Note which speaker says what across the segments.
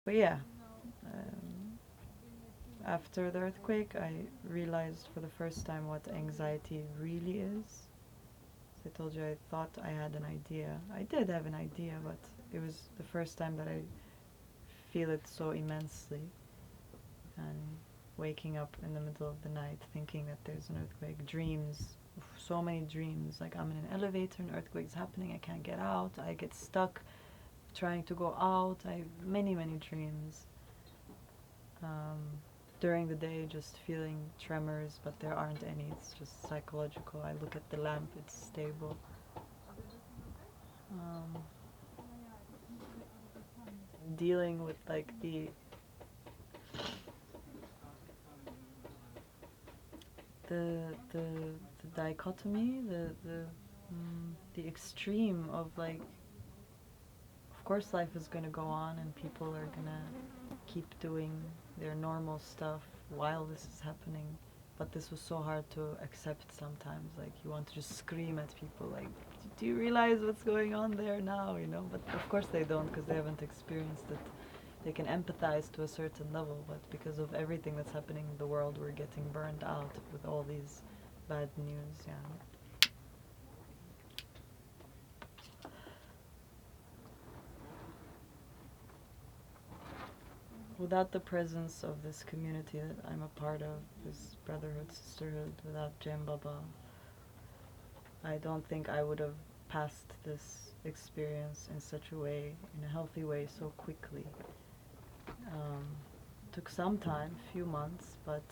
Speaker 1: But yeah, um, after the earthquake, I realized for the first time what anxiety really is. As I told you, I thought I had an idea. I did have an idea, but it was the first time that I feel it so immensely. And waking up in the middle of the night thinking that there's an earthquake, dreams, so many dreams. Like I'm in an elevator, an earthquake's happening, I can't get out, I get stuck trying to go out. I have many, many dreams. Um, During the day, just feeling tremors, but there aren't any. It's just psychological. I look at the lamp, it's stable. Um, Dealing with like the dichotomy, the extreme of like, of course life is gonna go on and people are gonna keep doing their normal stuff while this is happening. But this was so hard to accept sometimes. Like you want to just scream at people, like, do you realize what's going on there now? You know. But of course they don't because they haven't experienced it. They can empathize to a certain level, but because of everything that's happening in the world, we're getting burned out with all these bad news. Yeah. Without the presence of this community that I'm a part of, this brotherhood, sisterhood, without Jam Baba, I don't think I would have passed this experience in such a way, in a healthy way, so quickly. Um, Took some time, few months, but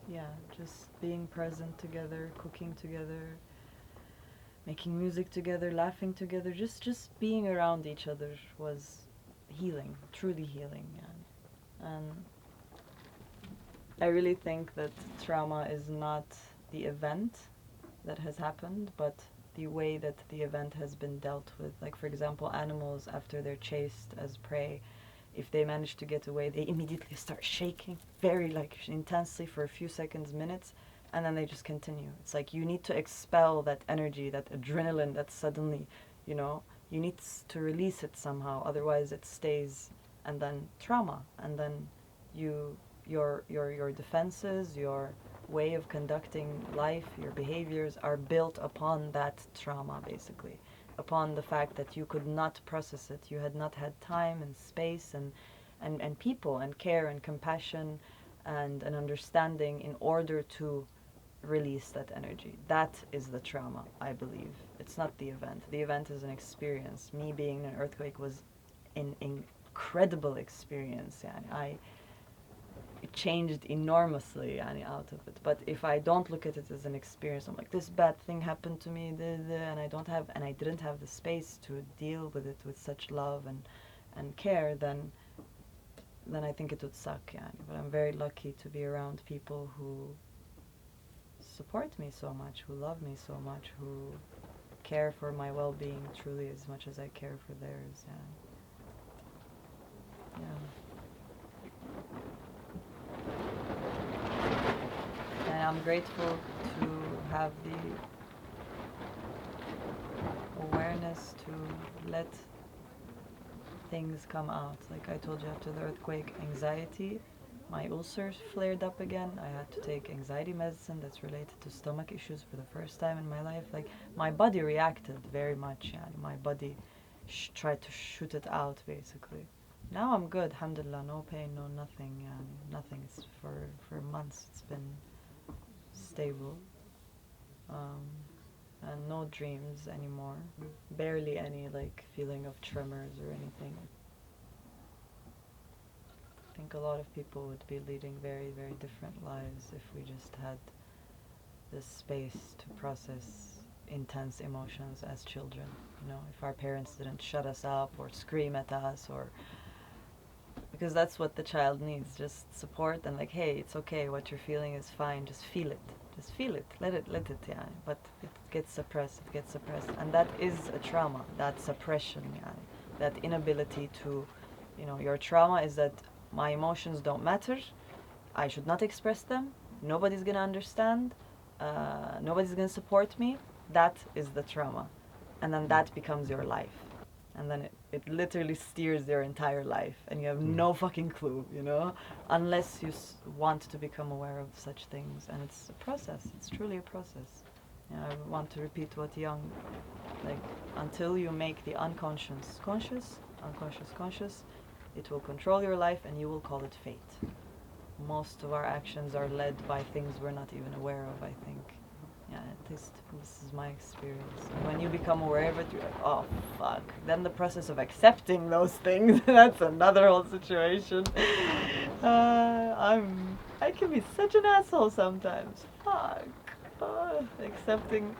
Speaker 1: yeah, just being present together, cooking together, making music together, laughing together, just being around each other was healing, truly healing. And I really think that trauma is not the event that has happened, but the way that the event has been dealt with. Like, for example, animals, after they're chased as prey, if they manage to get away, they immediately start shaking very, like, intensely for a few seconds, minutes, and then they just continue. It's like you need to expel that energy, that adrenaline that suddenly, you know, you need to release it somehow, otherwise it stays, and then trauma, and then you your defenses, your way of conducting life, your behaviors are built upon that trauma, basically, upon the fact that you could not process it. You had not had time and space and people and care and compassion and an understanding in order to release that energy. That is the trauma, I believe. It's not the event. The event is an experience. Me being in an earthquake was an incredible experience. Yeah, it changed enormously yani, out of it. But if I don't look at it as an experience, I'm like, this bad thing happened to me, and I didn't have the space to deal with it with such love and care, then I think it would suck. Yani. But I'm very lucky to be around people who support me so much, who love me so much, who care for my well-being truly as much as I care for theirs. Yeah. And I'm grateful to have the awareness to let things come out. Like I told you, after the earthquake, anxiety, my ulcers flared up again. I had to take anxiety medicine that's related to stomach issues for the first time in my life. Like my body reacted very much. Yeah, my body tried to shoot it out basically. Now I'm good, alhamdulillah, no pain, no nothing. Yeah, nothing. It's for months. It's been stable. Um, and no dreams anymore. Barely any like feeling of tremors or anything. I think a lot of people would be leading very, very different lives if we just had this space to process intense emotions as children. You know, if our parents didn't shut us up or scream at us, or because that's what the child needs, just support and like, hey, it's okay, what you're feeling is fine, just feel it. Just feel it, let it, yeah. But it gets suppressed, and that is a trauma. That suppression, yeah. That inability to, you know, your trauma is that my emotions don't matter. I should not express them. Nobody's gonna understand. Nobody's gonna support me. That is the trauma, and then that becomes your life, and then it literally steers their entire life, and you have no fucking clue, you know, unless you want to become aware of such things. And it's a process. It's truly a process. Yeah, I want to repeat what Young, like, until you make the unconscious conscious, unconscious conscious, it will control your life, and you will call it fate. Most of our actions are led by things we're not even aware of, I think. Yeah, at least this is my experience. And when you become aware of it, you're like, oh, fuck. Then the process of accepting those things, that's another whole situation. I can be such an asshole sometimes. Fuck. Accepting.